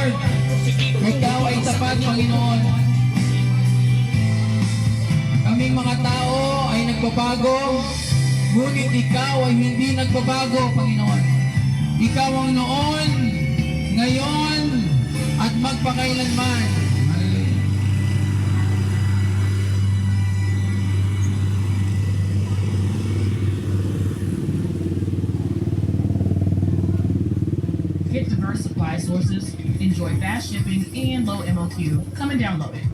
Lord, Ikaw ay tapat, Panginoon. Kaming mga tao ay nagbabago, ngunit Ikaw ay hindi nagbabago, Panginoon. Ikaw ang noon, ngayon, at magpakailanman. Hallelujah. Get diverse supply sources, enjoy fast shipping and low MOQ. Come and download it.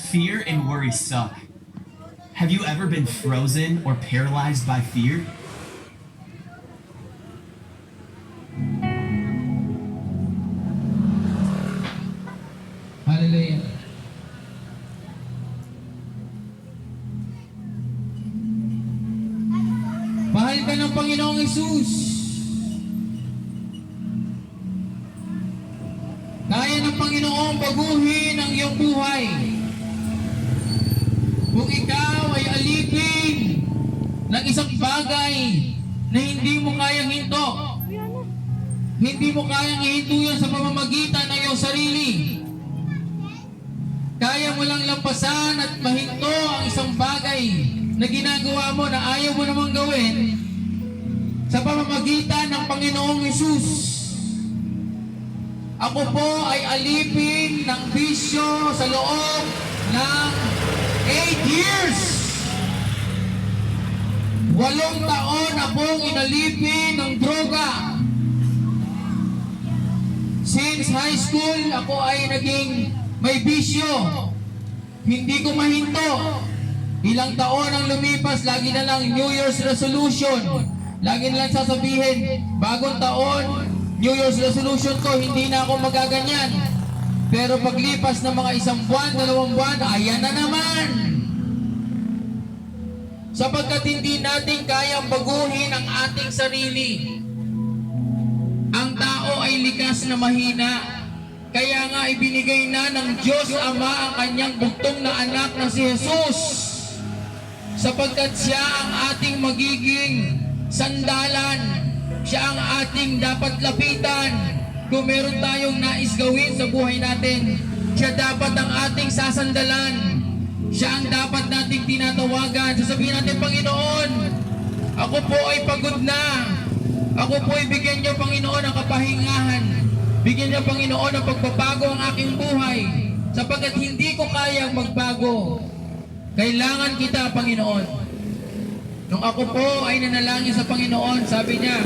Fear and worry suck. Have you ever been frozen or paralyzed by fear? Hallelujah. Mahal ka ng Panginoong Hesus. Kaya ng Panginoong baguhin ang iyong buhay. Kung ikaw ay alipin ng isang bagay na hindi mo kayang hinto, hindi mo kayang ihinto yan sa pamamagitan ng iyong sarili, kaya mo lang lampasan at mahinto ang isang bagay na ginagawa mo na ayaw mo namang gawin sa pamamagitan ng Panginoong Hesus. Ako po ay alipin ng bisyo sa loob ng 8 years. 8 taon akong inalipin ng droga. Since high school, ako ay naging may bisyo. Hindi ko mahinto. Ilang taon ang lumipas, lagi na lang New Year's resolution. Lagi na lang sasabihin, bagong taon, New Year's resolution ko, hindi na ako magaganyan. Pero paglipas ng mga 1 buwan, 2 buwan, ayan na naman. Sapagkat hindi natin kayang baguhin ang ating sarili. Ang tao ay likas na mahina. Kaya nga ibinigay na ng Diyos Ama ang kanyang bugtong na anak na si Jesus. Sapagkat siya ang ating magiging sandalan. Siya ang ating dapat lapitan. Kung meron tayong nais gawin sa buhay natin, siya dapat ang ating sasandalan. Siya ang dapat nating tinatawagan. Sasabihin natin, Panginoon, ako po ay pagod na. Ako po ay bigyan niyo, Panginoon, ang kapahingahan. Bigyan niyo, Panginoon, ang pagbabago ang aking buhay. Sapagkat hindi ko kayang magbago. Kailangan kita, Panginoon. Nung ako po ay nanalangin sa Panginoon, sabi niya,